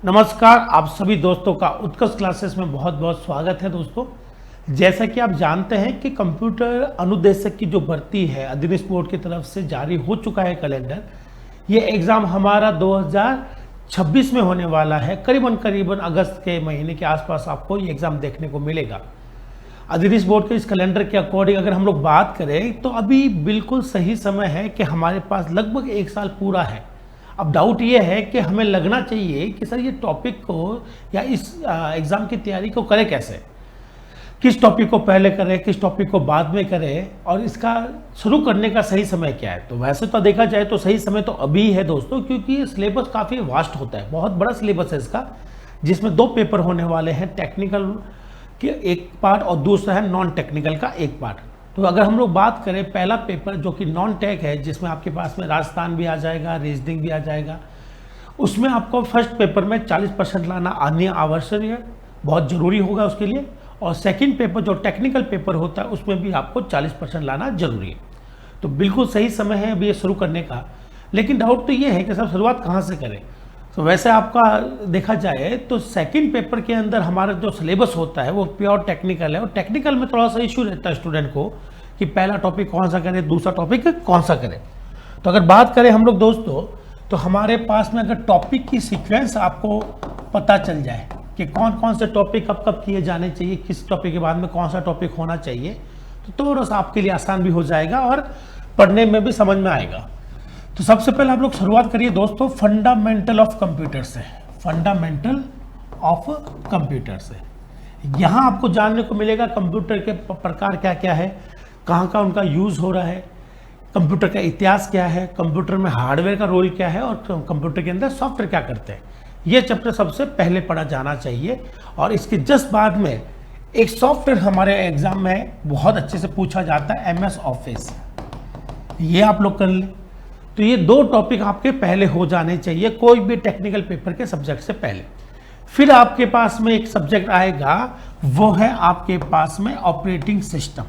नमस्कार, आप सभी दोस्तों का उत्कर्ष क्लासेस में बहुत बहुत स्वागत है। दोस्तों, जैसा कि आप जानते हैं कि कंप्यूटर अनुदेशक की जो भर्ती है अधिनियम बोर्ड की तरफ से जारी हो चुका है कैलेंडर। ये एग्ज़ाम हमारा 2026 में होने वाला है। करीबन अगस्त के महीने के आसपास आपको ये एग्ज़ाम देखने को मिलेगा। अधिनियम बोर्ड के इस कैलेंडर के अकॉर्डिंग अगर हम लोग बात करें तो अभी बिल्कुल सही समय है कि हमारे पास लगभग 1 साल पूरा है। अब डाउट ये है कि हमें लगना चाहिए कि सर ये टॉपिक को या इस एग्ज़ाम की तैयारी को करें कैसे, किस टॉपिक को पहले करें, किस टॉपिक को बाद में करें और इसका शुरू करने का सही समय क्या है। तो वैसे तो देखा जाए तो सही समय तो अभी है दोस्तों, क्योंकि सिलेबस काफ़ी वास्ट होता है, बहुत बड़ा सिलेबस है इसका, जिसमें 2 पेपर होने वाले हैं, टेक्निकल के एक पार्ट और दूसरा है नॉन टेक्निकल का एक पार्ट। तो अगर हम लोग बात करें पहला पेपर जो कि नॉन टेक है, जिसमें आपके पास में राजस्थान भी आ जाएगा, रीजनिंग भी आ जाएगा, उसमें आपको फर्स्ट पेपर में 40% लाना आनी आवश्यक है, बहुत ज़रूरी होगा उसके लिए। और सेकंड पेपर जो टेक्निकल पेपर होता है उसमें भी आपको 40% लाना जरूरी है। तो बिल्कुल सही समय है अभी ये शुरू करने का। लेकिन डाउट तो ये है कि सब शुरुआत कहाँ से करें। तो वैसे आपका देखा जाए तो सेकंड पेपर के अंदर हमारा जो सिलेबस होता है वो प्योर टेक्निकल है, और टेक्निकल में थोड़ा सा इशू रहता है स्टूडेंट को कि पहला टॉपिक कौन सा करें, दूसरा टॉपिक कौन सा करें। तो अगर बात करें हम लोग दोस्तों, तो हमारे पास में अगर टॉपिक की सीक्वेंस आपको पता चल जाए कि कौन कौन से टॉपिक कब कब किए जाने चाहिए, किस टॉपिक के बाद में कौन सा टॉपिक होना चाहिए, तो थोड़ा सा आपके लिए आसान भी हो जाएगा और पढ़ने में भी समझ में आएगा। तो सबसे पहले आप लोग शुरुआत करिए दोस्तों फंडामेंटल ऑफ कंप्यूटर से। फंडामेंटल ऑफ कंप्यूटर से यहाँ आपको जानने को मिलेगा कंप्यूटर के प्रकार क्या क्या है, कहाँ का उनका यूज़ हो रहा है, कंप्यूटर का इतिहास क्या है, कंप्यूटर में हार्डवेयर का रोल क्या है और कंप्यूटर के अंदर सॉफ्टवेयर क्या करते हैं। ये चैप्टर सबसे पहले पढ़ा जाना चाहिए। और इसके जस्ट बाद में एक सॉफ्टवेयर हमारे एग्जाम में बहुत अच्छे से पूछा जाता है, MS ऑफिस। ये आप लोग कर लें। तो ये 2 टॉपिक आपके पहले हो जाने चाहिए कोई भी टेक्निकल पेपर के सब्जेक्ट से पहले। फिर आपके पास में एक सब्जेक्ट आएगा, वो है आपके पास में ऑपरेटिंग सिस्टम।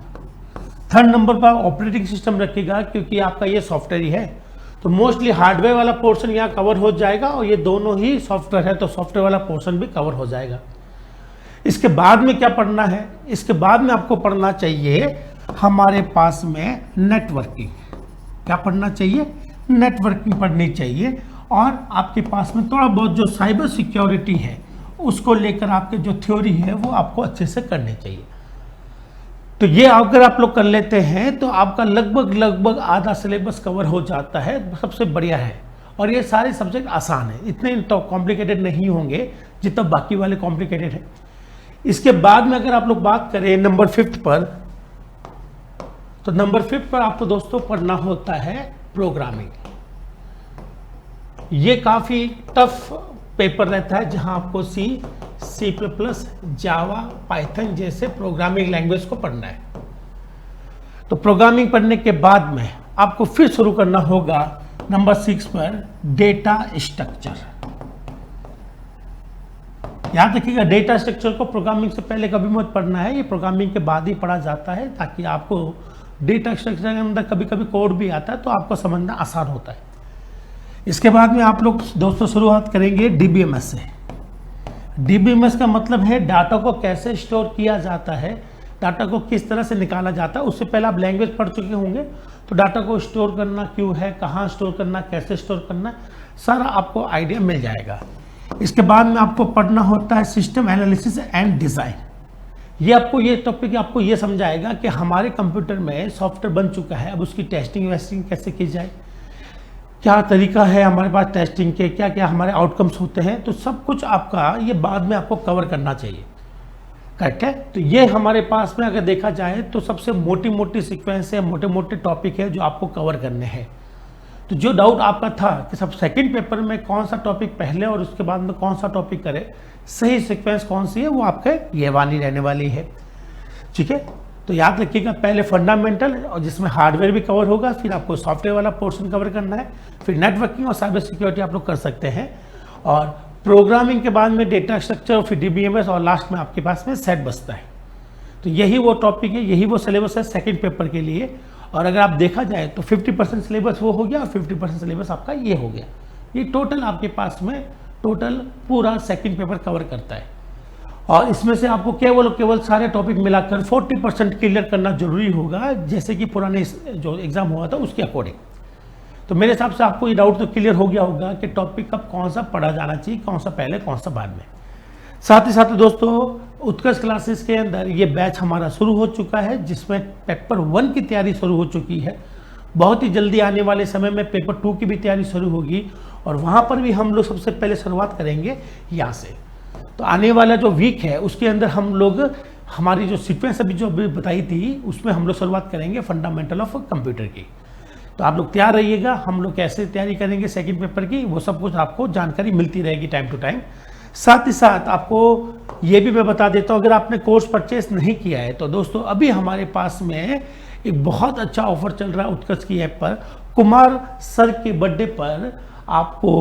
3rd नंबर पर ऑपरेटिंग सिस्टम रखिएगा, क्योंकि आपका ये सॉफ्टवेयर ही है। तो मोस्टली हार्डवेयर वाला पोर्शन यहाँ कवर हो जाएगा और ये दोनों ही सॉफ्टवेयर है, तो सॉफ्टवेयर वाला पोर्शन भी कवर हो जाएगा। इसके बाद में क्या पढ़ना है, इसके बाद में आपको पढ़ना चाहिए हमारे पास में नेटवर्किंग। क्या पढ़ना चाहिए? नेटवर्किंग पढ़नी चाहिए। और आपके पास में थोड़ा बहुत जो साइबर सिक्योरिटी है उसको लेकर आपके जो थ्योरी है वो आपको अच्छे से करनी चाहिए। तो ये अगर आप लोग कर लेते हैं तो आपका लगभग आधा सिलेबस कवर हो जाता है, सबसे बढ़िया है। और ये सारे सब्जेक्ट आसान है, इतने तो कॉम्प्लिकेटेड नहीं होंगे जितना बाकी वाले कॉम्प्लिकेटेड है। इसके बाद में अगर आप लोग बात करें नंबर 5 पर, तो नंबर 5 पर आपको दोस्तों पढ़ना होता है प्रोग्रामिंग। ये काफ़ी टफ पेपर रहता है, जहां आपको C++, जावा, पाइथन जैसे प्रोग्रामिंग लैंग्वेज को पढ़ना है। तो प्रोग्रामिंग पढ़ने के बाद में आपको फिर शुरू करना होगा नंबर 6 पर डेटा स्ट्रक्चर। याद रखिएगा, डेटा स्ट्रक्चर को प्रोग्रामिंग से पहले कभी मत पढ़ना है, ये प्रोग्रामिंग के बाद ही पढ़ा जाता है, ताकि आपको डेटा स्ट्रक्चर के अंदर कभी कभी कोड भी आता है तो आपको समझना आसान होता है। इसके बाद में आप लोग दोस्तों शुरुआत करेंगे DBMS से। DBMS का मतलब है डाटा को कैसे स्टोर किया जाता है, डाटा को किस तरह से निकाला जाता है। उससे पहले आप लैंग्वेज पढ़ चुके होंगे, तो डाटा को स्टोर करना क्यों है, कहाँ स्टोर करना, कैसे स्टोर करना, सारा आपको आइडिया मिल जाएगा। इसके बाद में आपको पढ़ना होता है सिस्टम एनालिसिस एंड डिज़ाइन। ये आपको ये टॉपिक आपको ये समझाएगा कि हमारे कंप्यूटर में सॉफ्टवेयर बन चुका है, अब उसकी टेस्टिंग वेस्टिंग कैसे की जाए, क्या तरीका है हमारे पास टेस्टिंग के, क्या क्या हमारे आउटकम्स होते हैं। तो सब कुछ आपका ये बाद में आपको कवर करना चाहिए, करेक्ट है। तो ये हमारे पास में अगर देखा जाए तो सबसे मोटी मोटी सीक्वेंस है, मोटे मोटे टॉपिक है जो आपको कवर करने हैं। तो जो डाउट आपका था कि सब सेकंड पेपर में कौन सा टॉपिक पहले और उसके बाद में कौन सा टॉपिक करें, सही सीक्वेंस कौन सी है, वो आपके ये वाली रहने वाली है, ठीक है। तो याद रखिएगा, पहले फंडामेंटल और जिसमें हार्डवेयर भी कवर होगा, फिर आपको सॉफ्टवेयर वाला पोर्शन कवर करना है, फिर नेटवर्किंग और साइबर सिक्योरिटी आप लोग कर सकते हैं, और प्रोग्रामिंग के बाद में डेटा स्ट्रक्चर, फिर DBMS, और लास्ट में आपके पास में सेट बचता है। तो यही वो टॉपिक है, यही वो सिलेबस है सेकंड पेपर के लिए। और अगर आप देखा जाए तो 50% सिलेबस वो हो गया और 50% सिलेबस आपका ये हो गया। ये टोटल आपके पास में टोटल पूरा सेकंड पेपर कवर करता है और इसमें से आपको केवल सारे टॉपिक मिलाकर 40% क्लियर करना जरूरी होगा, जैसे कि पुराने जो एग्जाम हुआ था उसके अकॉर्डिंग। तो मेरे हिसाब से आपको ये डाउट तो क्लियर हो गया होगा कि टॉपिक कब कौन सा पढ़ा जाना चाहिए, कौन सा पहले कौन सा बाद में। साथ ही साथ दोस्तों उत्कर्ष क्लासेस के अंदर ये बैच हमारा शुरू हो चुका है, जिसमें पेपर 1 की तैयारी शुरू हो चुकी है। बहुत ही जल्दी आने वाले समय में पेपर 2 की भी तैयारी शुरू होगी और वहाँ पर भी हम लोग सबसे पहले शुरुआत करेंगे यहाँ से। तो आने वाला जो वीक है उसके अंदर हम लोग हमारी जो सीक्वेंस अभी बताई थी उसमें हम लोग शुरुआत करेंगे फंडामेंटल ऑफ कंप्यूटर की। तो आप लोग तैयार रहिएगा, हम लोग कैसे तैयारी करेंगे सेकंड पेपर की वो सब कुछ आपको जानकारी मिलती रहेगी टाइम टू टाइम। साथ ही साथ आपको ये भी मैं बता देता हूँ, अगर आपने कोर्स परचेस नहीं किया है तो दोस्तों अभी हमारे पास में एक बहुत अच्छा ऑफर चल रहा है उत्कर्ष की ऐप पर। कुमार सर के बर्थडे पर आपको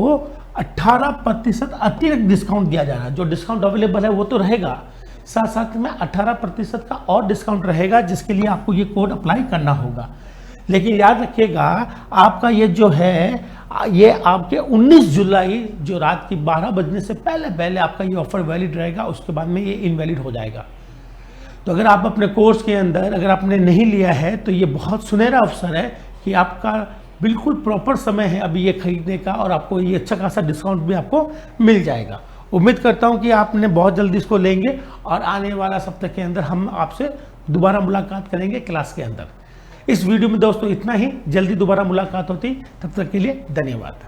18% अतिरिक्त डिस्काउंट दिया जा रहा है। जो डिस्काउंट अवेलेबल है वो तो रहेगा, साथ साथ में 18% का और डिस्काउंट रहेगा, जिसके लिए आपको ये कोड अप्लाई करना होगा। लेकिन याद रखिएगा आपका ये जो है ये आपके 19 जुलाई जो रात की 12 बजने से पहले आपका ये ऑफर वैलिड रहेगा, उसके बाद में ये इनवैलिड हो जाएगा। तो अगर आप अपने कोर्स के अंदर अगर आपने नहीं लिया है तो ये बहुत सुनहरा अवसर है कि आपका बिल्कुल प्रॉपर समय है अभी ये खरीदने का और आपको ये अच्छा खासा डिस्काउंट भी आपको मिल जाएगा। उम्मीद करता हूँ कि आपने बहुत जल्दी इसको लेंगे और आने वाला सप्ताह के अंदर हम आपसे दोबारा मुलाकात करेंगे क्लास के अंदर। इस वीडियो में दोस्तों इतना ही, जल्दी दोबारा मुलाकात होती, तब तक के लिए धन्यवाद।